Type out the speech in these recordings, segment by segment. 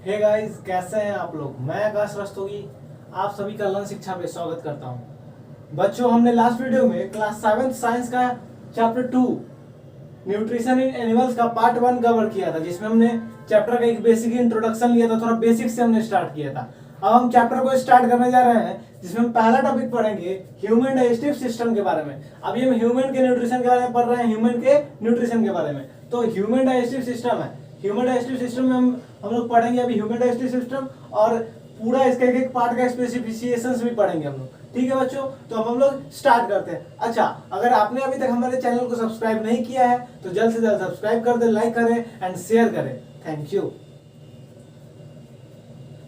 Hey guys, कैसे हैं आप लोग। मैं आकाश रस्तोगी आप सभी का लर्न शिक्षा पे स्वागत करता हूं। बच्चों, हमने लास्ट वीडियो में क्लास 7 साइंस का चैप्टर 2 न्यूट्रिशन इन एनिमल्स का पार्ट 1 कवर किया था, जिसमें हमने चैप्टर का एक बेसिक इंट्रोडक्शन लिया था। थोड़ा बेसिक से हमने स्टार्ट किया था। अब हम चैप्टर को स्टार्ट करने जा रहे हैं, जिसमें हम पहला टॉपिक पढ़ेंगे ह्यूमन डाइजेस्टिव सिस्टम के बारे में। अभी हम ह्यूमन के न्यूट्रिशन के बारे में पढ़ रहे हैं, ह्यूमन के न्यूट्रिशन के बारे में। तो ह्यूमन डाइजेस्टिव सिस्टम है। ह्यूमन डाइजेस्टिव सिस्टम में हम लोग पढ़ेंगे अभी ह्यूमन डाइजेस्टिव सिस्टम, और पूरा इसका एक एक पार्ट का स्पेसिफिकेशंस भी पढ़ेंगे हम लोग। ठीक है बच्चों, तो अब हम लोग स्टार्ट करते हैं। अच्छा, अगर आपने अभी तक हमारे चैनल को सब्सक्राइब नहीं किया है तो जल्द से जल्द सब्सक्राइब कर दे, लाइक करें एंड शेयर करें। Thank you.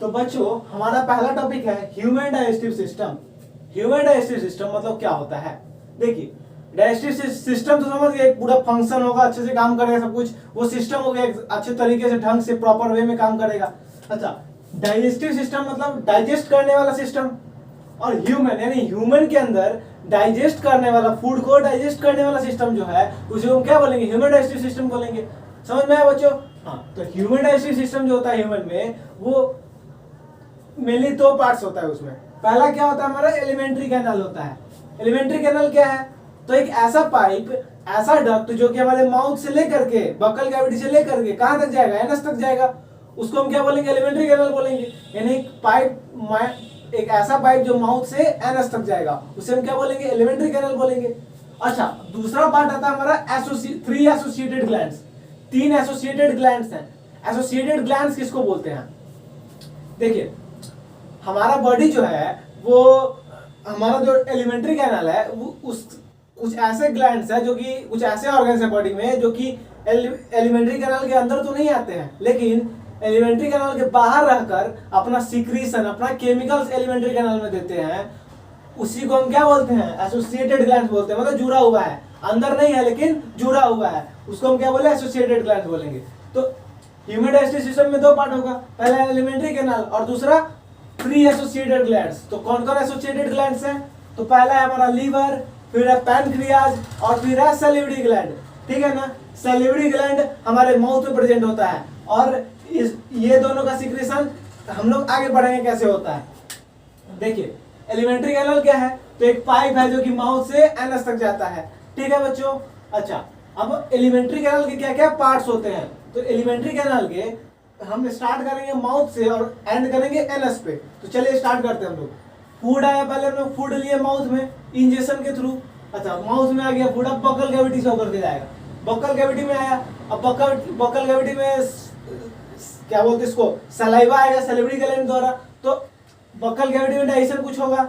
तो बच्चों, हमारा पहला टॉपिक है human digestive system. Human digestive system मतलब क्या होता है। देखिए, डाइजेस्टिव सिस्टम तो समझ गए, एक पूरा फंक्शन होगा, अच्छे से काम करेगा, सब कुछ वो सिस्टम हो गया, अच्छे तरीके से ढंग से प्रॉपर वे में काम करेगा। अच्छा, डाइजेस्टिव सिस्टम मतलब डाइजेस्ट करने वाला सिस्टम, और ह्यूमन यानी ह्यूमन के अंदर डाइजेस्ट करने वाला, फूड को डाइजेस्ट करने वाला सिस्टम जो है उसे हम क्या बोलेंगे, ह्यूमन डाइजेस्टिव सिस्टम बोलेंगे। समझ में आया बच्चों। हाँ, तो ह्यूमन डाइजेस्टिव सिस्टम जो होता है ह्यूमन में, वो मेनली दो पार्ट्स होता है उसमें। पहला क्या होता है, हमारा एलिमेंट्री कैनल होता है। एलिमेंट्री कैनल क्या है, तो एक ऐसा पाइप, ऐसा डक्ट जो कि हमारे माउथ से लेकर के, बकल कैविटी से लेकर के कहां तक जाएगा, एनस तक जाएगा, उसको हम क्या बोलेंगे, एलिमेंट्री कैनल बोलेंगे। यानी एक ऐसा पाइप जो माउथ से एनस तक जाएगा, उसे हम क्या बोलेंगे, एलिमेंट्री कैनल बोलेंगे। अच्छा, दूसरा पार्ट आता है हमारा three associated glands. 3 associated glands हैं। एसोसिएटेड ग्लैंड्स किसको बोलते हैं। देखिए, हमारा बॉडी जो है वो, हमारा जो एलिमेंट्री कैनल है वो उस कुछ ऐसे ग्लैंड्स है, जो कि कुछ ऐसे ऑर्गन्स है बॉडी में जो कि एलिमेंट्री कैनल के अंदर तो नहीं आते हैं, लेकिन एलिमेंट्री कैनल के बाहर रहकर अपना सीक्रेशन, अपना केमिकल्स एलिमेंट्री कैनल में देते हैं। उसी को हम क्या बोलते हैं, एसोसिएटेड ग्लैंड्स बोलते हैं। मतलब जुड़ा हुआ है, अंदर नहीं है लेकिन जुड़ा हुआ है, उसको हम क्या बोले, एसोसिएटेड ग्लैंड्स बोलेंगे। तो ह्यूमन डाइजेस्टिव सिस्टम में दो पार्ट होगा, पहला एलिमेंट्री कैनल और दूसरा प्री एसोसिएटेड ग्लैंड्स। तो कौन कौन एसोसिएटेड ग्लैंड्स हैं, तो पहला है हमारा लीवर, फिर है पैनक्रियाज, और फिर है सैलिवरी ग्लैंड। ठीक है ना। सैलिवरी ग्लैंड हमारे माउथ में प्रेजेंट होता है, और ये दोनों का सिक्रेशन हम लोग आगे बढ़ेंगे कैसे होता है। देखिए, एलिमेंट्री कैनल क्या है, तो एक पाइप है जो कि माउथ से एनस तक जाता है। ठीक है बच्चों। अच्छा, अब एलिमेंट्री कैनल के क्या क्या पार्ट्स होते हैं, तो एलिमेंट्री कैनल के हम स्टार्ट करेंगे माउथ से और एंड करेंगे एनस पे। तो चलिए स्टार्ट करते हैं हम लोग। फूड आया, पहले हम लोग फूड लिए माउथ में इंजेक्शन के थ्रू। अच्छा, माउथ में आ गया फूड, अब बकल कैविटी से होकर के जाएगा, बकल कैविटी में आया। अब बकल कैविटी में क्या बोलते हैं इसको, सलाइवा आएगा सैलिवरी ग्लैंड द्वारा। तो बकल कैविटी में डाइजेशन कुछ होगा,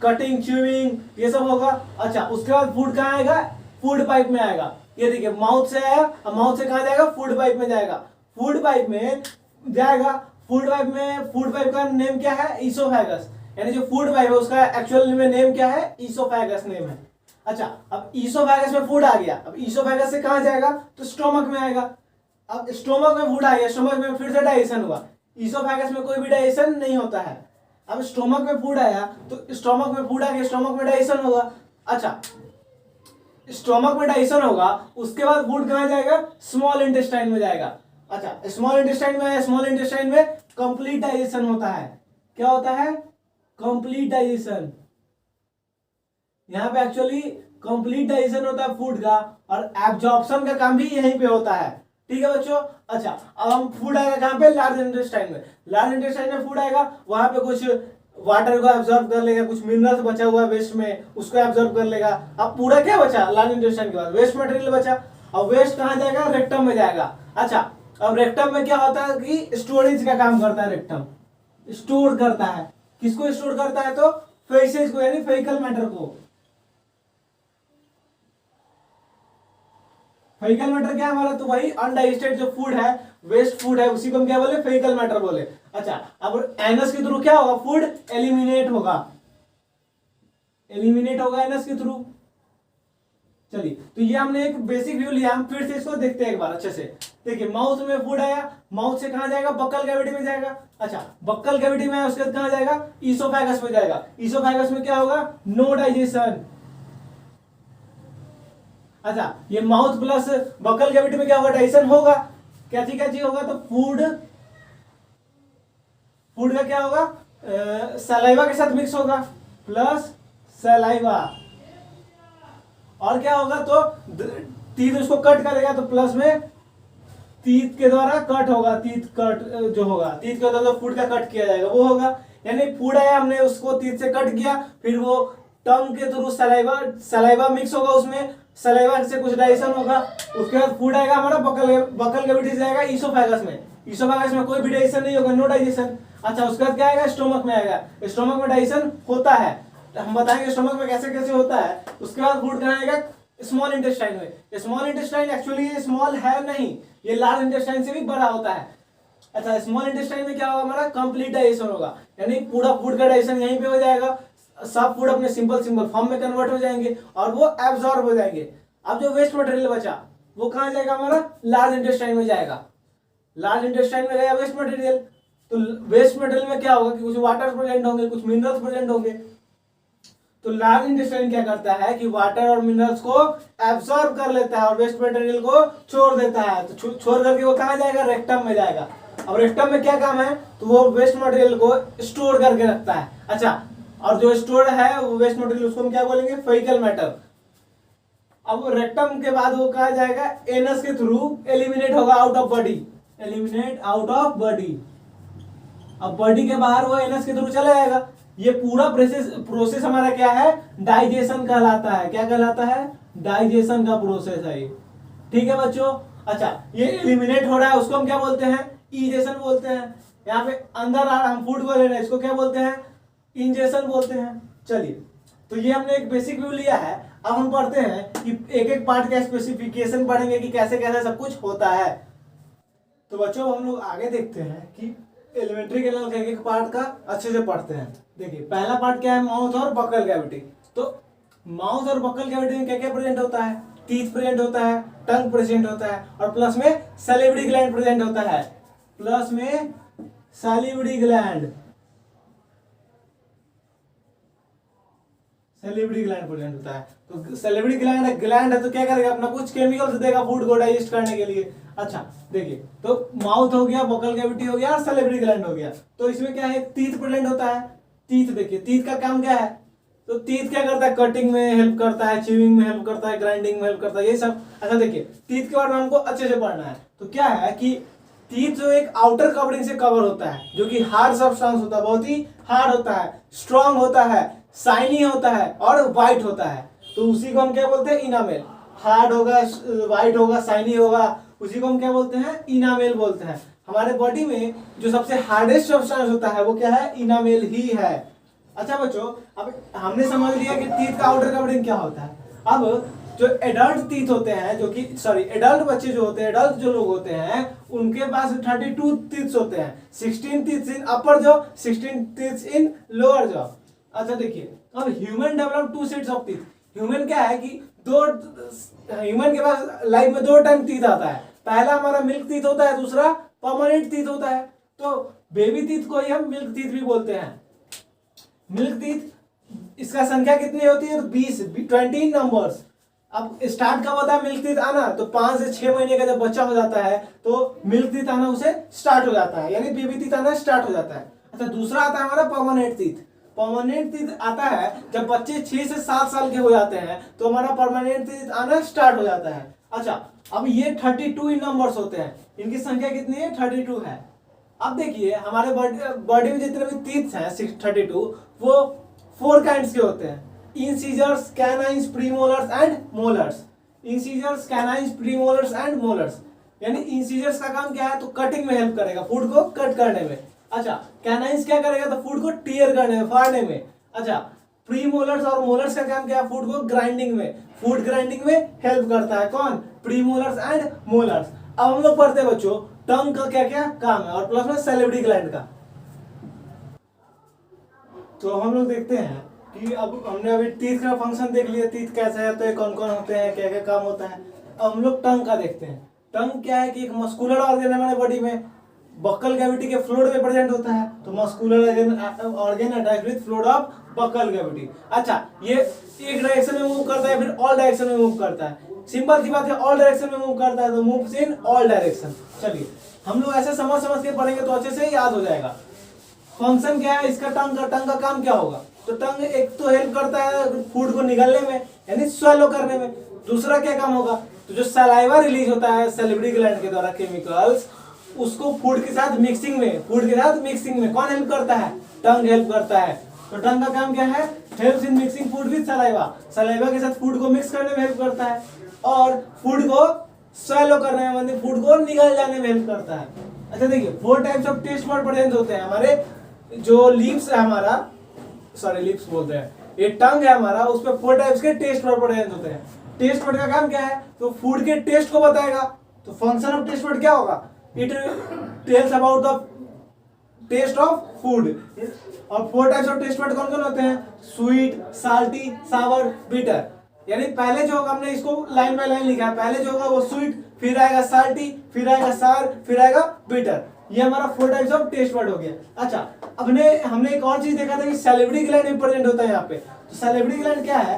कटिंग, च्यूइंग, ये सब होगा। अच्छा, उसके बाद फूड कहाँ आएगा, फूड पाइप में आएगा। ये देखिए, माउथ से आया, अब माउथ से कहाँ जाएगा, फूड पाइप में जाएगा। फूड पाइप में जाएगा, फूड पाइप का नेम क्या है, ईसोफेगस। यानी जो फूड पाइप है उसका एक्चुअल में नेम क्या है, ईसोफेगस नेम है। अच्छा, अब ईसोफेगस में फूड आ गया, अब ईसोफेगस से कहां जाएगा, तो स्टोमक में आएगा। अब स्टोमक में फूड आ गया, स्टोमक में फिर से डाइजेशन हुआ। ईसोफेगस में कोई भी डाइजेशन नहीं होता है। अब स्टोमक में फूड आया, तो स्टोमक में फूड आ गया, स्टोमक में डाइजेशन होगा। अच्छा, स्टोमक में डाइजेशन होगा, उसके बाद फूड कहां जाएगा, स्मॉल इंटेस्टाइन में जाएगा। अच्छा, स्मॉल इंटेस्टाइन में आया, स्मॉल इंटेस्टाइन में कंप्लीट डाइजेशन होता है। क्या होता है, कंप्लीट डाइजेशन। यहाँ पे एक्चुअली कंप्लीट डाइजेशन होता है फूड का, और एब्जॉर्प्शन का काम भी यहीं पे होता है। ठीक है बच्चों। अच्छा, अब हम फूड आएगा कहाँ पे, लार्ज इंटेस्टाइन में। लार्ज इंटेस्टाइन में फूड आएगा, वहां पे कुछ वाटर को एब्जॉर्ब कर लेगा, कुछ मिनरल्स बचा हुआ है वेस्ट में, उसको एब्जॉर्ब कर लेगा। अब पूरा क्या बचा, लार्ज इंटेस्टाइन के बाद वेस्ट मटेरियल बचा, और वेस्ट कहाँ जाएगा, रेक्टम में जाएगा। अच्छा, अब रेक्टम में क्या होता है कि स्टोरेज का काम करता है। रेक्टम स्टोर करता है, किसको स्टोर करता है, तो फेसेज को, यानी फेकल मैटर को। फेकल मैटर क्या है हमारा, तो वही अनडाइजेस्टेड जो फूड है, वेस्ट फूड है, उसी को हम क्या बोले, फेकल मैटर बोले। अच्छा, अब एनस के थ्रू क्या होगा, फूड एलिमिनेट होगा, एनस के थ्रू। चलिए, तो ये हमने एक बेसिक व्यू लिया, हम फिर से इसको देखते हैं एक बार अच्छे से। देखिए, माउथ में फूड आया, माउथ से कहां जाएगा, बक्कल कैविटी में जाएगा। अच्छा, बक्कल कैविटी में उसके बाद कहां जाएगा, ईसोफेगस में जाएगा। ईसोफेगस में क्या होगा, नो डाइजेशन। अच्छा, ये माउथ प्लस बक्कल कैविटी में क्या होगा, डाइजेशन होगा। क्या चीज होगा, तो फूड फूड का क्या होगा, सलाइवा के साथ मिक्स होगा, प्लस सलाइवा, और क्या होगा तो तीत उसको कट करेगा तो प्लस में तीत के द्वारा कट होगा, तीत कट जो होगा, तीत के द्वारा फूड का कट किया जाएगा वो होगा। यानी फूड आया, हमने उसको तीत से कट किया, फिर वो टंग के थ्रू सलाइवा, सलाइवा मिक्स होगा, उसमें सलाइवा से कुछ डाइजेशन होगा, उसके बाद फूड आएगा हमारा बकल कैविटी से आएगा ईसोफेगस में, ईसोफेगस में कोई भी डाइजेशन नहीं होगा, नो डाइजेशन। अच्छा, उसके बाद क्या आएगा, स्टोमक में आएगा, स्टोमक में डाइजेशन होता है, हम बताएंगे स्टोमक में कैसे कैसे होता है। उसके बाद फूड कहाँ आएगा, स्मॉल इंटेस्टाइन में। स्मॉल इंटेस्टाइन एक्चुअली ये स्मॉल है नहीं, ये लार्ज इंटेस्टाइन से भी बड़ा होता है। अच्छा, स्मॉल इंटेस्टाइन में क्या होगा, हमारा कंप्लीट डाइजेशन होगा, यानी पूरा फूड का डाइजेशन यहीं पे हो जाएगा, सब फूड अपने सिंपल सिंपल फॉर्म में कन्वर्ट हो जाएंगे और वो एब्जॉर्ब हो जाएंगे। अब जो वेस्ट मटेरियल बचा वो कहाँ जाएगा, हमारा लार्ज इंटेस्टाइन में जाएगा, लार्ज इंटेस्टाइन में गया वेस्ट मटेरियल। तो वेस्ट मटेरियल में क्या होगा कि कुछ वाटर प्रेजेंट होंगे, कुछ मिनरल्स प्रेजेंट होंगे। तो लार्ज इंटेस्टाइन क्या करता है कि वाटर और मिनरल्स को एब्सॉर्ब कर लेता है और वेस्ट मटेरियल को छोड़ देता है। तो छोड़ करके वो कहाँ जाएगा, रेक्टम में जाएगा। अब रेक्टम में क्या काम है, तो वो वेस्ट मटेरियल को स्टोर करके रखता है। अच्छा, और जो स्टोर है वो वेस्ट मटेरियल, उसको हम क्या बोलेंगे, फेकल मैटर। अब रेक्टम के बाद वो कहा जाएगा, एनस के थ्रू एलिमिनेट होगा out of body, eliminate out of body. अब बॉडी के बाहर वो एनस के थ्रू चला जाएगा। ये पूरा प्रोसेस हमारा क्या है, डाइजेशन कहलाता है। क्या कहलाता है, डाइजेशन का प्रोसेस है ये। ठीक है बच्चों। अच्छा, ये एलिमिनेट हो रहा है, उसको हम क्या बोलते हैं, इजेशन बोलते हैं। यहाँ पे अंदर हम फूड को ले रहे हैं, इसको क्या बोलते हैं, इंजेशन बोलते हैं। चलिए, तो ये हमने एक बेसिक व्यू लिया है। अब हम पढ़ते हैं कि एक एक पार्ट का स्पेसिफिकेशन पढ़ेंगे कि कैसे कैसे सब कुछ होता है। तो बच्चों हम लोग आगे देखते हैं कि एलिमेंट्री कैनाल का एक एक पार्ट का अच्छे से पढ़ते हैं। देखिए, पहला पार्ट क्या है, माउथ और बकल कैविटी। तो माउथ और बकल कैविटी में क्या क्या प्रेजेंट होता है, टीथ प्रेजेंट होता है, टंग प्रेजेंट होता है, और प्लस में सैलिवरी ग्लैंड प्रेजेंट होता है, प्लस में salivary gland, salivary gland present होता है। तो सैलिवरी ग्लैंड है तो क्या करेगा, अपना कुछ केमिकल्स देगा फूड को डाइजेस्ट करने के लिए। अच्छा देखिए, तो माउथ हो गया, बकल कैविटी हो गया और सैलिवरी ग्लैंड हो गया। तो इसमें क्या है, टीथ प्रेजेंट होता है। टीथ देखिए, टीथ का काम क्या है, तो टीथ क्या करता है, कटिंग में हेल्प करता है, च्यूइंग में हेल्प करता है, ग्राइंडिंग में हेल्प करता है, ये सब। अच्छा देखिए, टीथ के बारे में हमको अच्छे से पढ़ना है। तो क्या है कि टीथ जो एक आउटर कवरिंग से कवर होता है, जो कि हार्ड सब्सटेंस होता है, बहुत ही हार्ड होता है, स्ट्रांग होता है, शाइनी होता है और व्हाइट होता है। तो उसी को हम क्या बोलते हैं, इनामेल। हार्ड होगा, व्हाइट होगा, शाइनी होगा, उसी को हम क्या बोलते हैं, इनामेल बोलते हैं। हमारे बॉडी में जो सबसे हार्डेस्ट सब्सटेंस होता है वो क्या है, इनामेल ही है। अच्छा बच्चों, अब हमने समझ लिया कि टीथ का आउटर कवरिंग क्या होता है। अब जो एडल्ट टीथ होते हैं, जो कि एडल्ट बच्चे जो होते हैं, एडल्ट जो लोग होते हैं, उनके पास 32 टीथ्स होते हैं। 16 टीथ्स इन अपर जॉ, 16 टीथ्स इन लोअर जॉ। अच्छा देखिए, अब human develop 2 sets of teeth. Human क्या है कि ह्यूमन के पास लाइफ में 2 टाइम टीथ आता है। पहला हमारा मिल्क टीथ होता है, दूसरा परमानेंट टीथ होता है। तो बेबी टीथ को ही हम मिल्क टीथ भी बोलते हैं। मिल्क टीथ, इसका संख्या कितनी होती है, तो 20 नंबर्स। अब स्टार्ट कब होता है मिल्क टीथ आना, तो 5 से 6 महीने का जब बच्चा हो जाता है तो मिल्क टीथ आना उसे स्टार्ट हो जाता है, यानी बेबी टीथ आना स्टार्ट हो जाता है। अच्छा, दूसरा आता है हमारा परमानेंट टीथ। परमानेंट टीथ आता है जब बच्चे 6 से 7 साल के हो जाते हैं, तो हमारा परमानेंट टीथ आना स्टार्ट हो जाता है। अच्छा, अब ये 32 इन नंबर्स होते हैं, इनकी संख्या कितनी है, 32 है। अब देखिए, हमारे बॉडी में जितने भी टीथ हैं 32, वो 4 काइंड्स के होते हैं, incisors, canines, premolars and molars. Incisors, canines, premolars and molars. यानी इंसीजर्स का काम क्या है, तो कटिंग में हेल्प करेगा, फूड को कट करने में। अच्छा, कैनाइन्स क्या करेगा, तो फूड को टीयर करने में, फाड़ने में। अच्छा, प्रीमोलर्स और मोलर्स का काम क्या है, फूड को ग्राइंडिंग में, फूड ग्राइंडिंग में हेल्प करता है। कौन, प्रीमोलर्स एंड मोलर्स। अब हम लोग पढ़ते हैं बच्चों टंग का क्या क्या काम है, और प्लस में सैलिवरी ग्लैंड का। तो हम लोग देखते हैं कि अब हमने अभी टीथ का फंक्शन देख लिया, टीथ कैसे है, तो ये कौन कौन होते हैं, क्या क्या काम होता है। अब हम लोग टंग का देखते हैं। टंग क्या है कि एक मस्कुलर ऑर्गन है हमारे बॉडी में, बक्कल कैविटी के फ्लोर में प्रेजेंट होता है। तो muscular organ attached with floor of buccal cavity. अच्छा, ये एक डायरेक्शन में मूव करता है, फिर ऑल डायरेक्शन में मूव करता है। सिंपल सी बात है, ऑल डायरेक्शन में मूव करता है तो मूव्स इन ऑल डायरेक्शन। चलिए, हम लोग ऐसे समझ समझ के पढ़ेंगे तो अच्छे से याद हो जाएगा। फंक्शन क्या है इसका, टंग का काम क्या होगा, तो टंग एक तो हेल्प करता है फूड को निगलने में यानी स्वेलो करने में, दूसरा क्या काम होगा, तो जो सलाइवा रिलीज होता है सैलिवरी ग्लैंड के द्वारा केमिकल्स, उसको फूड के साथ मिक्सिंग में कौन हेल्प करता है, टंग हेल्प करता है। तो टंग का काम क्या है, helps in mixing food with saliva, saliva के साथ फूड को मिक्स करने में हेल्प करता है और फूड को स्वेलो करने में मतलब फूड को निगल जाने में हेल्प करता है। अच्छा देखिए 4 types of taste bud present होते हैं हमारे जो लिप्स है हमारा, सॉरी लिप्स बोलते हैं, ये टंग है हमारा, उस पर 4 टाइप्स के टेस्ट बड प्रेजेंट होते हैं। टेस्ट बड का काम क्या है, तो फूड के टेस्ट को बताएगा, तो फंक्शन ऑफ टेस्ट बड क्या होगा, it tells about the taste of food. और 4 टाइप्स ऑफ टेस्ट बड कौन कौन होते हैं, स्वीट, साल्टी, सावर, बिटर। यानी पहले जो होगा, हमने इसको लाइन बाय लाइन लिखा है, पहले जो होगा वो स्वीट, फिर आएगा साल्टी, फिर आएगा सार, फिर आएगा बिटर। ये हमारा 4 टाइप्स ऑफ टेस्ट बड हो गया। अच्छा हमने एक और चीज देखा था कि सैलिवरी ग्लैंड इंपॉर्टेंट होता है यहाँ पे। तो सैलिवरी ग्लैंड क्या है,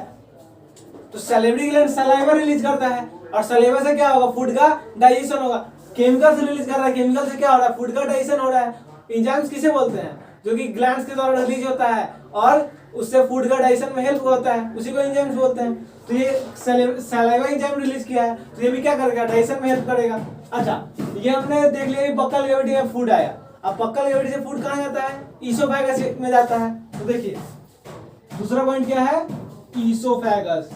तो सैलिवरी ग्लैंड सलाइवा रिलीज करता है और सलाइवा से क्या होगा, फूड का डाइजेशन होगा। केमिकल से रिलीज कर रहा है, केमिकल से क्या हो रहा है, फूड का डाइजेशन हो रहा है। एंजाइम्स किसे बोलते हैं, जो कि ग्लैंड्स के द्वारा रिलीज होता है और उससे फूड का डाइजेशन में हेल्प होता है, उसी को एंजाइम्स बोलते हैं। तो ये सलाइवा एंजाइम रिलीज किया है, तो ये भी क्या करेगा, डाइजेशन में हेल्प करेगा। अच्छा ये हमने देख लिया बक्कल कैविटी में फूड आया। अब बक्कल कैविटी से फूड कहाँ जाता है, ईसोफेगस में जाता है। तो देखिए दूसरा पॉइंट क्या है, ईसोफेगस।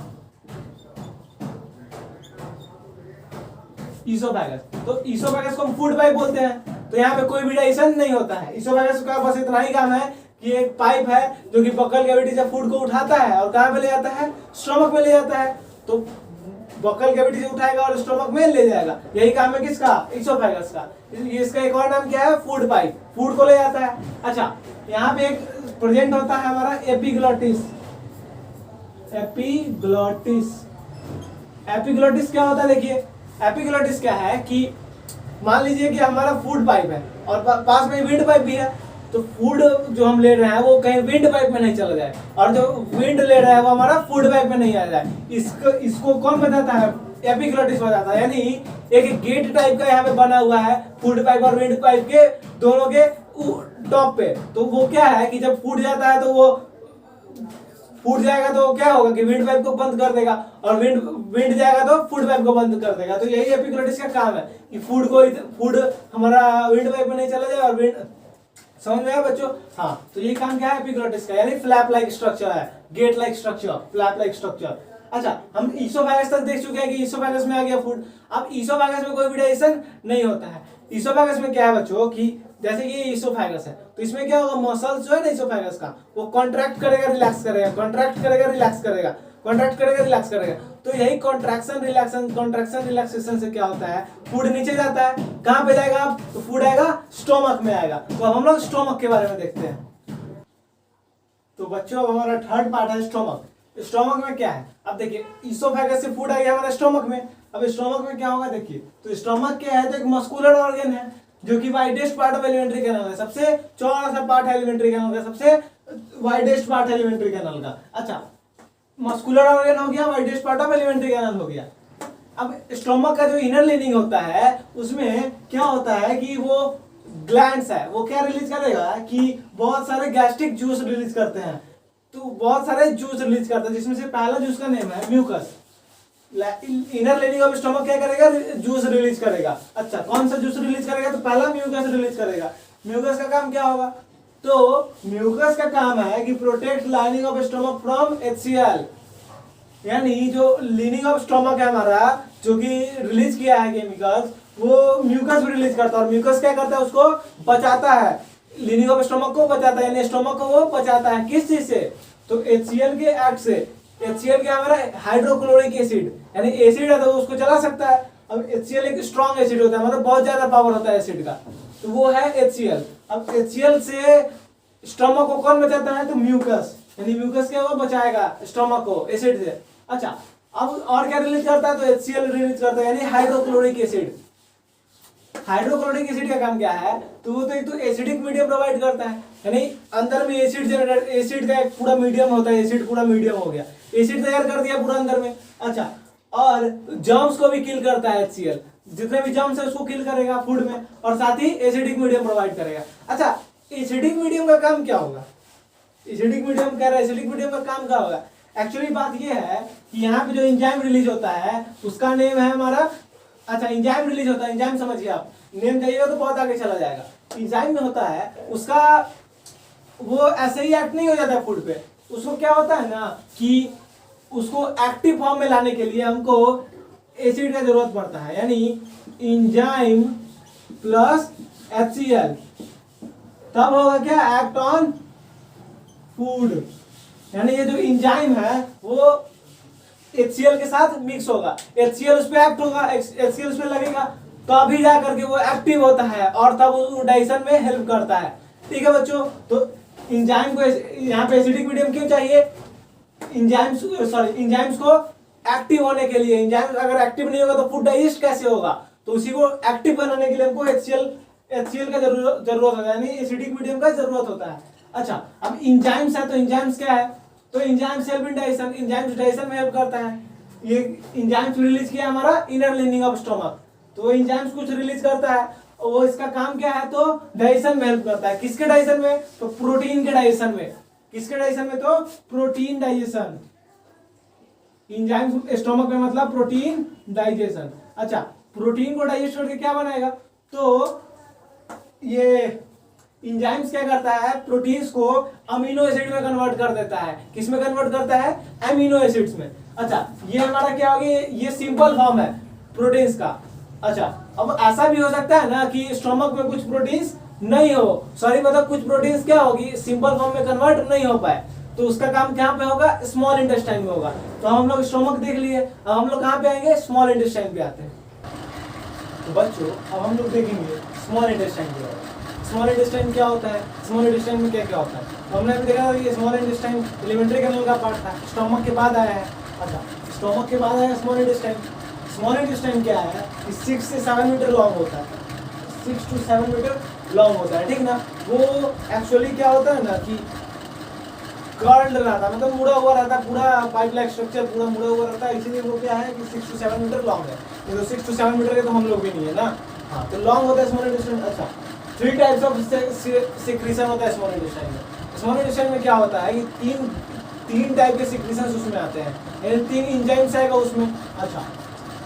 तो ईसोफेगस को हम फूड पाइप बोलते हैं। तो यहाँ पे कोई भी डाइजेशन नहीं होता है। ईसोफेगस का बस इतना ही काम है कि एक पाइप है जो कि बक्कल कैविटी से फूड को उठाता है और कहाँ पे ले जाता है, स्टोमक में ले जाता है। तो बक्कल कैविटी से उठाएगा और स्टोमक में ले जाएगा, यही काम है किसका, ईसोफेगस का। इसका एक और नाम क्या है, फूड पाइप, फूड को ले जाता है। अच्छा यहाँ पे एक प्रेजेंट होता है हमारा एपिग्लोटिस। एपिग्लोटिस क्या होता है, देखिए एपिग्लोटिस क्या है कि मान लीजिए कि हमारा फूड पाइप है और पास में विंड पाइप भी है। तो फूड जो हम ले रहे हैं वो कहीं विंड पाइप में नहीं चला जाए और जो विंड ले रहा है वो हमारा फूड पाइप में नहीं आ जाए। इसको कौन बताता है, एपिग्लोटिस बताता है। यानी एक गेट टाइप का यहाँ पे बना हुआ है फूड पाइप और विंड पाइप के दोनों के टॉप पे। तो वो क्या है कि जब फूड जाता है तो वो फूड जाएगा तो क्या होगा कि विंड पाइप को बंद कर देगा और विंड जाएगा तो फूड पाइप को बंद कर देगा। तो यही एपिग्लोटिस का काम है कि फूड हमारा विंड पाइप में नहीं चला जाए और विंड, समझ में आया बच्चों। हाँ तो ये काम क्या है एपिग्लोटिस का, यानी फ्लैप लाइक स्ट्रक्चर है, get like structure, flap like structure. अच्छा हम ईसोफेगस तक देख चुके हैं कि ईसोफेगस में आ गया फूड। अब ईसोफेगस में कोई भी डाइजेशन नहीं होता है। ईसोफेगस में क्या है बच्चों कि जैसे कि ये ईसोफेगस है तो इसमें क्या होगा, मसल्स जो है ना ईसोफेगस का वो कॉन्ट्रैक्ट करेगा, रिलैक्स करेगा, कॉन्ट्रैक्ट करेगा, रिलैक्स करेगा, कॉन्ट्रैक्ट करेगा, रिलैक्स करेगा। तो यही कॉन्ट्रैक्शन रिलैक्सेशन से क्या होता है, फूड नीचे जाता है, कहाँ पे जाएगा, तो फूड आएगा स्टोमक में आएगा। तो अब हम लोग स्टोमक के बारे में देखते हैं। तो बच्चों अब हमारा थर्ड पार्ट है स्टोमक। स्टोमक में क्या है, अब देखिए ईसोफेगस से फूड आ गया हमारे स्टोमक में। अब स्टोमक में क्या होगा देखिए, तो स्टोमक क्या है, तो एक मस्कुलर ऑर्गन है जो कि widest part of alimentary canal है, सबसे चौड़ा सा पार्ट है एलिमेंट्री कैनल का, सबसे वाइडेस्ट पार्ट है एलिमेंट्री कैनल का। अच्छा मस्कुलर ऑर्गन हो गया, widest part of alimentary canal हो गया। अब स्टोमक का जो इनर लिनिंग होता है उसमें क्या होता है कि वो ग्लैंड्स है, वो क्या रिलीज करेगा कि बहुत सारे गैस्ट्रिक जूस रिलीज करते हैं। तो बहुत सारे जूस रिलीज करते हैं जिसमें से पहला जूस का नेम है mucus. Inner lining of stomach क्या करेगा, जूस रिलीज करेगा। अच्छा कौन सा जूस रिलीज करेगा, तो पहला म्यूकस रिलीज करेगा। म्यूकस का काम क्या होगा, तो म्यूकस का काम है कि protect lining of stomach from HCl, यानी जो लिनिंग ऑफ स्टोमक है हमारा जो कि रिलीज किया है केमिकल्स, वो म्यूकस भी रिलीज करता है। और म्यूकस क्या करता है, उसको बचाता है, लिनिंग ऑफ स्टोमक को बचाता है, यानी स्टोमक को वो बचाता है किस चीज से, तो HCl के एक्ट से। HCl क्या हमारा हाइड्रोक्लोरिक एसिड, यानी एसिड है तो उसको चला सकता है। अब HCl एक स्ट्रॉन्ग एसिड होता है, मतलब बहुत ज्यादा पावर होता है एसिड का, तो वो है HCl। अब HCl से स्टोमक को कौन बचाता है, तो म्यूकस, यानी म्यूकस क्या वो बचाएगा स्टोमक को एसिड से। अच्छा अब और क्या रिलीज करता है, तो HCl रिलीज करता है, यानी हाइड्रोक्लोरिक एसिड। हाइड्रोक्लोरिक एसिड का काम क्या है, तो वो तो एक तो एसिडिक मीडियम प्रोवाइड करता है, यानी अंदर में एसिड जनरेट, एसिड का एक पूरा मीडियम होता है, एसिड पूरा मीडियम हो गया, एसिड तैयार कर दिया पूरा अंदर में। अच्छा और जर्म्स को भी किल करता है HCl, जितने भी जर्म्स है उसको किल करेगा फूड में, और साथ ही एसिडिक मीडियम प्रोवाइड करेगा। अच्छा एसिडिक मीडियम का काम क्या होगा? एसिडिक मीडियम कह रहा है, एसिडिक मीडियम का काम क्या होगा? एक्चुअली बात ये है कि यहाँ पे जो एंजाइम रिलीज होता है उसका नेम है हमारा, अच्छा एंजाइम रिलीज होता है, एंजाइम समझिए आप, नेम जाइएगा तो बहुत आगे चला जाएगा। एंजाइम में होता है उसका, वो ऐसे ही एक्ट नहीं हो जाता है फूड पे, उसको क्या होता है ना कि उसको एक्टिव फॉर्म में लाने के लिए हमको एसिड का जरूरत पड़ता है, यानी एंजाइम प्लस HCl, तब होगा क्या, एक्ट ऑन फूड। यानी ये जो एंजाइम है वो HCl के साथ मिक्स होगा, HCl उस पे एक्ट होगा, HCl उस पे लगेगा, तभी जा करके वो एक्टिव होता है और तब वो डाइजेशन में हेल्प करता है। ठीक है बच्चों, तो एंजाइम को यहाँ पे एसिडिक मीडियम क्यों चाहिए? एंजाइम्स को एक्टिव होने के लिए। एंजाइम अगर एक्टिव नहीं होगा तो फूड डाइजेस्ट कैसे होगा? तो उसी को एक्टिव बनाने के लिए हमको HCl का जरूरत होता है, यानी एसिडिक मीडियम का जरूरत होता है। अच्छा, अब एंजाइम्स है तो एंजाइम्स क्या है? तो enzymes help in digestion, enzymes digestion में हेल्प करता है। ये एंजाइम्स रिलीज किया हमारा इनर लिनिंग ऑफ स्टमक, तो एंजाइम्स कुछ रिलीज करता है, वो इसका काम क्या है? तो डाइजेशन में हेल्प करता है। किसके डाइजेशन में? तो प्रोटीन के डाइजेशन में। किसके डाइजेशन में? तो प्रोटीन डाइजेशन। एंजाइम्स स्टमक में मतलब प्रोटीन डाइजेशन। अच्छा, प्रोटीन को डाइजेस्ट करके क्या बनाएगा? तो ये एंजाइम्स क्या करता है? प्रोटीन्स को अमीनो एसिड में कन्वर्ट कर देता है। किस में कन्वर्ट करता है? अमीनो एसिड्स में। अच्छा, ये हमारा क्या होगी? ये सिंपल फॉर्म है प्रोटीन्स का। अच्छा, अब ऐसा भी हो सकता है ना कि स्टमक में कुछ प्रोटीन्स नहीं हो, सॉरी मतलब कुछ प्रोटीन्स क्या होगी, सिंपल फॉर्म में कन्वर्ट नहीं हो पाए, तो उसका काम कहाँ पे होगा? स्मॉल इंटेस्टाइन में होगा। तो हम लोग स्टमक देख लिए, अब हम लोग कहाँ पे आएंगे? स्मॉल इंटेस्टाइन पे आते हैं। तो बच्चों अब हम लोग देखेंगे स्मॉल इंटेस्टाइन क्या होगा। स्मॉल इंटेस्टाइन क्या होता है? स्मॉल इंटेस्टाइन में क्या क्या होता है? तो हमने अभी देखा था कि स्मॉल इंटेस्टाइन एलिमेंट्री कैनाल का पार्ट था, स्टमक के बाद आया है। अच्छा, स्टमक के बाद आया स्मॉल इंटेस्टाइन। स्मॉल इंटेस्टाइन क्या है? 6 से 7 मीटर लॉन्ग होता है, 6 to 7 मीटर लॉन्ग होता है, ठीक ना। वो एक्चुअली क्या होता है ना कि कर्ल्ड रहता है, मतलब मुड़ा हुआ रहता है, पूरा पाइप लाइक स्ट्रक्चर पूरा मुड़ा हुआ रहता है, इसीलिए वो क्या है कि 6 to 7 मीटर लॉन्ग है। तो 6 to 7 मीटर के तो हम लोग भी नहीं है ना, हाँ, तो लॉन्ग होता है स्मॉल इंटेस्टाइन। अच्छा, 3 टाइप्स ऑफ सिक्रीशन होता है स्मॉल इंटेस्टाइन में। स्मॉल इंटेस्टाइन में क्या होता है कि तीन टाइप के सिक्रीशन उसमें आते हैं, यानी 3 एंजाइम्स आएगा उसमें। अच्छा,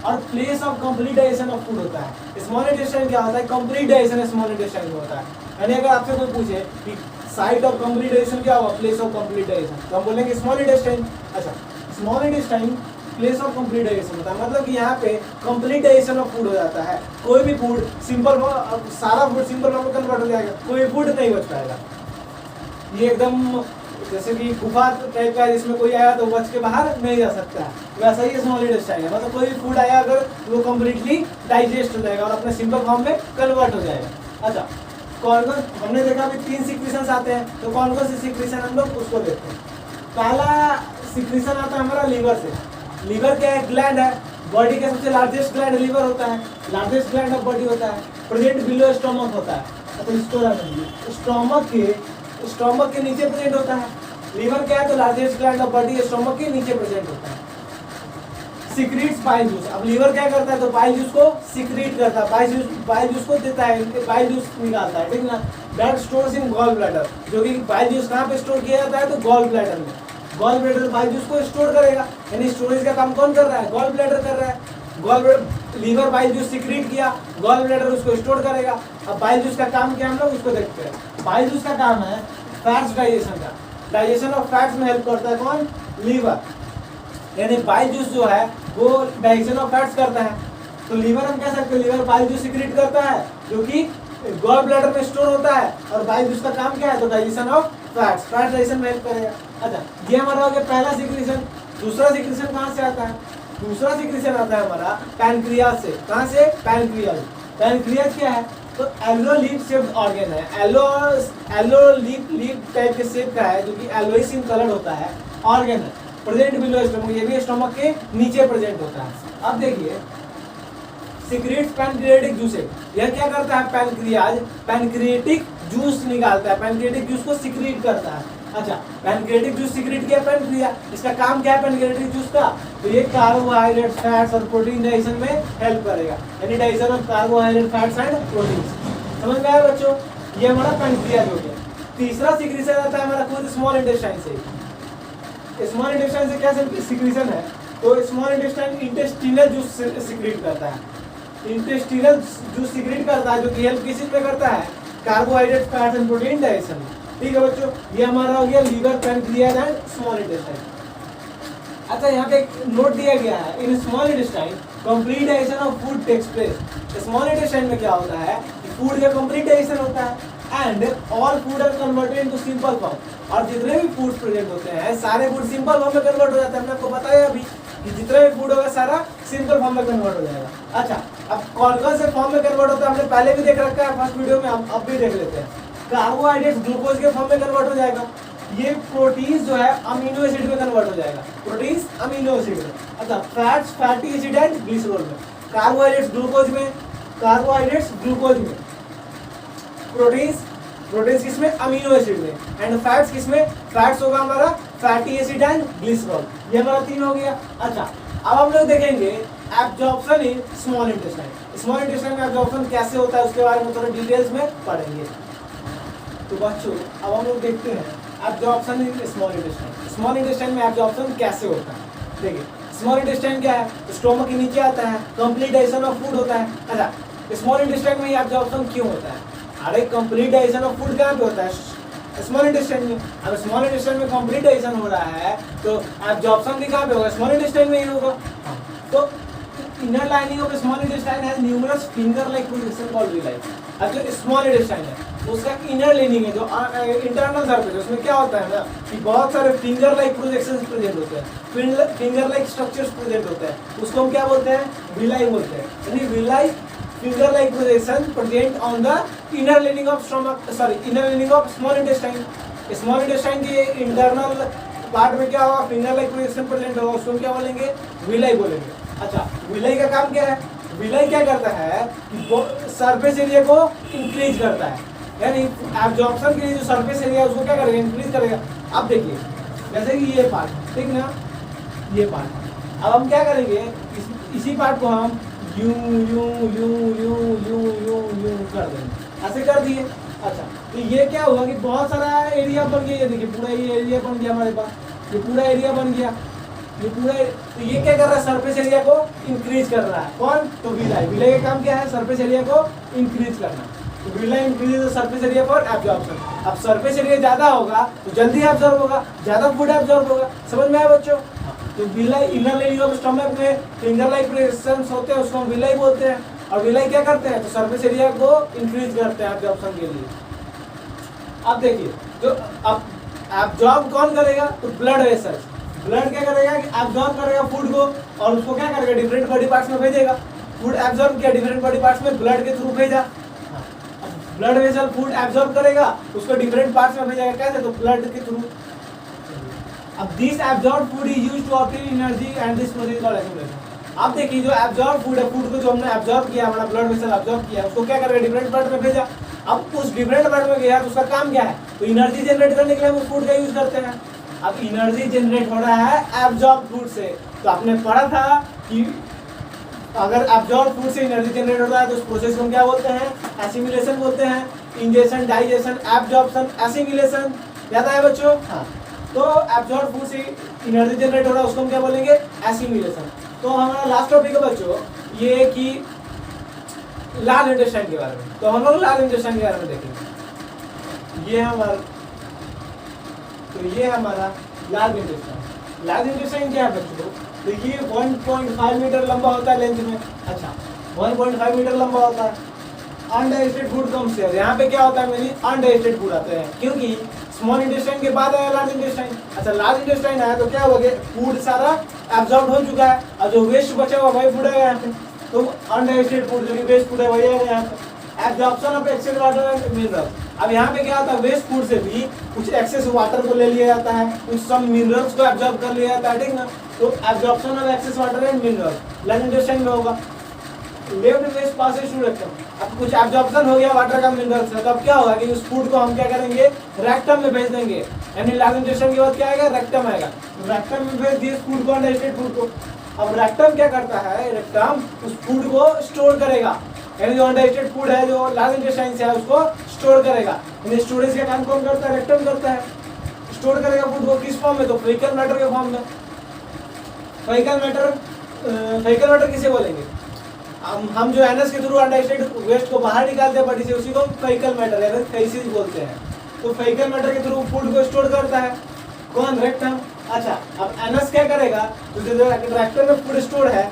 और place of complete digestion of food होता है। स्मॉल इंटेस्टाइन क्या होता है? कंप्लीट डाइजेशन स्मॉल इंटेस्टाइन में होता है। यानी अगर आपसे कोई पूछे कि साइट ऑफ कंप्लीट डाइजेशन क्या होगा, प्लेस ऑफ कंप्लीट डाइजेशन, तो हम बोलेंगे स्मॉल इंटेस्टाइन। अच्छा, small intestine place of complete digestion होता है, मतलब कि यहाँ पे कंप्लीट डाइजेशन ऑफ फूड हो जाता है। कोई भी फूड सिंपल, सारा फूड सिंपल फॉर्म में कन्वर्ट हो जाएगा, कोई फूड नहीं बच पाएगा। ये एकदम जैसे कि गुफा टाइप का, जिसमें कोई आया तो बच के बाहर नहीं जा सकता है, वैसा ही स्मॉल इंटेस्टाइन है। मतलब कोई भी फूड आया अगर वो कम्प्लीटली डाइजेस्ट हो जाएगा और अपने सिंपल फॉर्म में कन्वर्ट हो जाएगा। अच्छा, कौन कौन हमने देखा अभी 3 सिक्रीशंस आते हैं, तो कौन कौन से सिक्रीशन हम लोग उसको देखते हैं। पहला सिक्रीशन आता है हमारा लीवर से। लीवर क्या है? ग्लैंड है, बॉडी का सबसे लार्जेस्ट ग्लैंड लीवर होता है, लार्जेस्ट ग्लैंड ऑफ बॉडी होता है, प्रेजेंट बिलो स्टोमक होता है। तो स्टोमक के नीचे प्रेजेंट होता है। लीवर क्या है? तो largest gland of body stomach के नीचे प्रेजेंट होता है। Secretes bile juice. अब लीवर क्या करता है? तो बाइल जूस को सिक्रीट करता है, बाइल जूस को देता है, बाइल जूस निकालता है, ठीक ना। That stores in gallbladder, जो कि बाइल जूस कहाँ पे स्टोर किया जाता है? तो गॉल ब्लैडर में। गॉल ब्लैडर बाइल जूस को स्टोर करेगा, यानी स्टोरेज का काम कौन कर रहा है? गॉल ब्लैडर कर रहा है। लीवर बाइल जूस सिक्रीट किया, गॉल ब्लैडर उसको स्टोर करेगा। अब बाइल जूस का काम क्या, हम लोग उसको देखते हैं। बाइल जूस का काम है फैट्स डाइजेशन का, डाइजेशन ऑफ फैट्स में हेल्प करता है कौन? लीवर। यानी बाइल जूस जो है वो डाइजेशन ऑफ फैट्स करता है। तो लीवर हम कह सकते हैं लीवर बाइल जूस सिक्रीट करता है, जो कि गॉल ब्लैडर में स्टोर होता है, और बाइल जूस का काम क्या है? तो digestion of fats, fat digestion में हेल्प करेगा। अच्छा, ये हमारा हो गया पहला सिक्रीशन। दूसरा सिक्रीशन कहाँ से आता है? दूसरा सिक्रीशन आता है हमारा पैनक्रियाज से। कहाँ से? पैनक्रियाज। पैनक्रियाज क्या है? तो एलो लीफ शेप्ड ऑर्गन है, एलो लीफ टाइप के शेप का है, जो कि एलोइस इन कलर होता है, ऑर्गन है, प्रेजेंट बिलो स्टमक, ये भी स्टमक के नीचे प्रेजेंट होता है। अब देखिए सिक्रेट्स पैनक्रियाटिक जूस, यह क्या करता है? पैनक्रियाज पैनक्रियाटिक जूस निकालता है, पैनक्रियाटिक जूस को सिक्रीट करता है। अच्छा, पैनक्रियाटिक जूस सिक्रीट किया पैनक्रिया, इसका काम क्या है पैनक्रियाटिक जूस का? तो ये कार्बोहाइड्रेट, फैट्स और प्रोटीन डाइजेशन में हेल्प करेगा, यानी digestion of carbohydrate, fats and protein. समझ में आया बच्चों? ये हमारा पैंक्रियाज हो गया। तीसरा सिक्रीशन आता है हमारा खुद स्मॉल इंटेस्टाइन से। स्मॉल इंटेस्टाइन से क्या सिक्रीशन है, तो small intestine intestinal juice secrete करता है। इंटेस्टिनल जूस सिक्रीट करता है, जो कि हेल्प किस चीज में करता है, carbohydrate, fats and protein digestion में। ठीक है बच्चों, ये हमारा हो गया liver, pancreas and small intestine. अच्छा, यहाँ पे एक नोट दिया गया है, in small intestine complete digestion of food takes place. Small intestine में क्या होता है कि फूड का कंप्लीट डाइजेशन होता है and all food are converted into simple form. और जितने भी फूड्स प्रेजेंट होते हैं सारे फूड सिंपल फॉर्म में कन्वर्ट हो जाते हैं। हमने आपको बताया अभी कि जितना भी फूड होगा सारा सिंपल फॉर्म में कन्वर्ट हो जाएगा। अच्छा, अब कौन कौन से फॉर्म में कन्वर्ट होता है हमने पहले भी देख रखा है फर्स्ट वीडियो में, हम अब भी देख लेते हैं। कार्बोहाइड्रेट ग्लूकोज के फॉर्म में कन्वर्ट हो जाएगा। ये प्रोटीन जो है अमीनो एसिड में कन्वर्ट हो जाएगा, प्रोटीन अमीनो एसिड में। अच्छा, fats fatty acid and glycerol में। कार्बोहाइड्रेट्स ग्लूकोज में, कार्बोहाइड्रेट्स ग्लूकोज में, प्रोटीन्स किसमें, अमीनो एसिड में, एंड फैट्स किसमें, फैट्स होगा हमारा फैटी एसिड एंड ग्लिसरॉल। ये हमारा 3 हो गया। अच्छा, अब हम लोग देखेंगे absorption in small intestine. Small intestine में एब्जॉर्प्शन कैसे होता है उसके बारे में थोड़ा डिटेल्स में पढ़ेंगे। तो बच्चों अब हम लोग देखते हैं absorption in small intestine. Small intestine में एब्जॉर्प्शन कैसे होता है। देखिए, स्मॉल इंटेस्टाइन क्या है, स्टोमक के नीचे आता है, कंप्लीट डाइजेशन ऑफ फूड होता है। अच्छा, स्मॉल इंटेस्टाइन में एब्जॉर्प्शन क्यों होता है? अरे कंप्लीट डाइजेशन ऑफ फूड कहाँ पे होता है, स्मॉल इंटेस्टाइन में। अब स्मॉल इंटेस्टाइन में कंप्लीट डाइजेशन हो रहा है तो एब्जॉर्प्शन भी कहाँ पे होगा, स्मॉल इंटेस्टाइन में ही होगा। तो inner lining of small intestine has numerous finger like projection called villi. अब जो स्मॉल इंटेस्टाइन है उसका इनर लाइनिंग है जो इंटरनल सरफेस, उसमें क्या होता है ना कि बहुत सारे फिंगर लाइक प्रोजेक्शंस प्रेजेंट होते हैं, फिंगर लाइक स्ट्रक्चर्स प्रेजेंट होते हैं, उसको हम क्या बोलते हैं, विलाई बोलते हैं। यानी villi finger like projection present on the inner lining of inner lining of small intestine। small intestine के internal पार्ट में क्या होगा, फिंगर लाइक प्रोजेक्शन प्रेजेंट होगा, उसको क्या बोलेंगे, विलाई बोलेंगे। अच्छा, विलाई का काम क्या है, विलाई क्या करता है कि सरफेस एरिया को इंक्रीज करता है, यानी एब्जॉर्प्शन के लिए जो सरफेस एरिया है उसको क्या करेगा, इंक्रीज करेगा। अब देखिए जैसे कि ये पार्ट, ठीक ना, ये पार्ट, अब हम क्या करेंगे, इसी पार्ट को हम यूं यूं यूं यूं यूं यूं यूं कर देंगे, ऐसे कर दिए। अच्छा, तो ये क्या हुआ कि बहुत सारा एरिया बन गया, ये देखिए पूरा ये एरिया बन गया हमारे पास, ये पूरा एरिया बन गया, ये पूरा। तो ये क्या कर रहा है, सरफेस एरिया को इंक्रीज कर रहा है। कौन, तो विलाई। विलाई का काम क्या है, सरफेस एरिया को इंक्रीज करना। तो villi increase the surface area for absorption. अब सरफेस एरिया ज्यादा होगा तो जल्दी एब्जॉर्ब होगा, ज्यादा फूड एब्जॉर्ब होगा। समझ में आया बच्चों? तो villi inner lining of stomach में फिंगर लाइक प्रोजेक्शंस होते हैं, उसको हम विलाई बोलते हैं। और विलाई क्या करते हैं, तो सरफेस एरिया को इंक्रीज करते हैं एब्जॉर्प्शन के लिए। अब देखिए, जो अब एब्जॉर्ब कौन करेगा, तो ब्लड वेसल्स। ब्लड क्या करेगा कि एब्जॉर्ब करेगा फूड को और उसको क्या करेगा, डिफरेंट बॉडी पार्ट्स में भेजेगा। फूड एब्जॉर्ब किया डिफरेंट बॉडी पार्ट्स में, ब्लड के थ्रू भेजा। ब्लड वेसल फूड एब्जॉर्ब करेगा, उसको डिफरेंट पार्ट्स में भेजेगा, कैसे, तो ब्लड के थ्रू। अब this absorb food is used to obtain energy and this process called assimilation. अब देखिए, जो एब्जॉर्ब फूड है, फूड को जो हमने एब्जॉर्ब किया, हमारा ब्लड वेसल एब्जॉर्ब किया, उसको क्या करेगा, डिफरेंट पार्ट में भेजा। अब उस डिफरेंट पार्ट में गया तो उसका काम क्या है, तो एनर्जी जनरेट करने के लिए हम उस फूड का यूज करते हैं। अब एनर्जी जनरेट हो रहा है एब्जॉर्ब फूड से, तो आपने पढ़ा था कि अगर एब्जॉर्ब फूड से एनर्जी जनरेट हो रहा है तो उस प्रोसेस को हम क्या बोलते हैं, एसिमिलेशन बोलते हैं। इंजेशन, डाइजेशन, एब्जॉर्प्शन, एसिमिलेशन, याद आया बच्चों? हाँ, तो एब्जॉर्ब फूड से एनर्जी जनरेट हो रहा है उसको हम क्या बोलेंगे, एसिमिलेशन। तो हमारा लास्ट टॉपिक है बच्चों ये कि लार्ज इंटेस्टाइन के बारे में। तो हम लोग लार्ज इंटेस्टाइन के बारे में देखेंगे। ये हमारा लार्ज इंटेस्टाइन। लार्ज इंटेस्टाइन क्या है बच्चों, तो ये 1.5 मीटर लंबा होता है लेंथ में। अच्छा, 1.5 मीटर लंबा होता है। Undigested food comes here. यहाँ पे क्या होता है, मेरी अनडाइजेस्टेड फूड आते हैं, क्योंकि स्मॉल इंटेस्टाइन के बाद आया लार्ज इंटेस्टाइन। अच्छा, लार्ज इंटेस्टाइन आया तो क्या हो गया, फूड सारा एब्जॉर्ब हो चुका है और जो वेस्ट बचा हुआ वही फूड आएगा यहाँ पे। तो अनडाइजेस्टेड फूड जो कि वेस्ट फूड है वही आएगा यहाँ पे। Absorption of excess water and minerals. अब यहाँ पे क्या होता है, वेस्ट फूड से भी कुछ एक्सेस वाटर को ले लिया जाता है, कुछ सब मिनरल्स को एब्जॉर्ब कर लिया जाता है, ठीक ना। तो absorption of excess water and minerals large intestine में होगा। Left waste passes to rectum. अब कुछ एब्जॉर्प्शन हो गया वाटर का, मिनरल्स है, तो अब क्या होगा कि उस फूड को हम क्या करेंगे, रेक्टम में भेज देंगे। यानी लार्ज इंटेस्टाइन के बाद क्या आएगा, रेक्टम आएगा। रेक्टम में भेज दिए फूड को, अनडाइजेस्टेड फूड को। अब रेक्टम क्या करता है, रेक्टम उस फूड को स्टोर करेगा यानी जो अनडाइजेस्टेड फूड है, जो लार्ज इंटेस्टाइन से है, उसको स्टोर करेगा। यानी स्टोरेज का काम कौन करता है? रेक्टम करता है। स्टोर करेगा फूड को किस फॉर्म में? तो फेकल मैटर के फॉर्म में। फेकल मैटर किसे बोलेंगे? हम जो एनएस के थ्रू अनडाइजेस्टेड वेस्ट को बाहर निकालते हैं बॉडी से, उसी को फेकल मैटर या फेसिस बोलते हैं। तो फेकल मैटर के थ्रू फूड को स्टोर करता है कौन? रेक्टम। अच्छा, अब एनएस क्या करेगा? तो जो रेक्टम में फूड स्टोर है,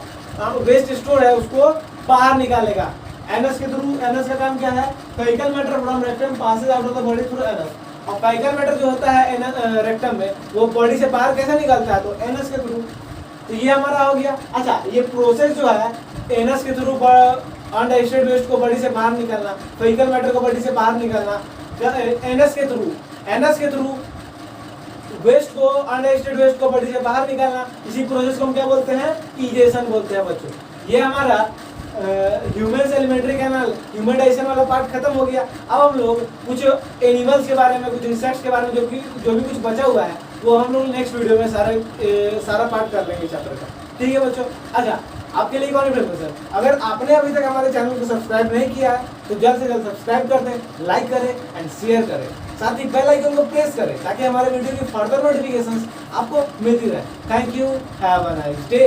वेस्ट स्टोर है, उसको बाहर निकालेगा एनएस के थ्रू। एनएस का काम क्या है? Faecal matter from rectum passes out of the body through anus. और फेकल मैटर जो होता है रेक्टम में, वो बॉडी से बाहर कैसे निकलता है? तो एनएस के थ्रू। तो ये हमारा हो गया। अच्छा, ये प्रोसेस जो है एनएस के थ्रू अनडाइजेस्टेड वेस्ट को बॉडी से बाहर निकालना, फेकल मैटर को बॉडी से बाहर निकालना, एनएस के थ्रू वेस्ट को, अनडाइजेस्टेड वेस्ट को बॉडी से बाहर निकालना, इसी प्रोसेस को हम क्या बोलते हैं? इजेशन बोलते हैं बच्चों। ये हमारा human alimentary canal human digestion वाला पार्ट खत्म हो गया। अब हम लोग कुछ एनिमल्स के बारे में, कुछ इंसेक्ट्स के बारे में जो भी कुछ बचा हुआ है, वो हम लोग नेक्स्ट वीडियो में सारा पार्ट कर लेंगे चैप्टर का। ठीक है बच्चों। अच्छा, आपके लिए कौन है? अगर आपने अभी तक हमारे चैनल को सब्सक्राइब नहीं किया है तो जल्द से जल्द सब्सक्राइब कर दें, लाइक करें एंड शेयर करें, साथ ही बेल आइकन को प्रेस करें ताकि हमारे वीडियो की फर्दर नोटिफिकेशंस आपको मिलती रहे। Thank you, have a nice day.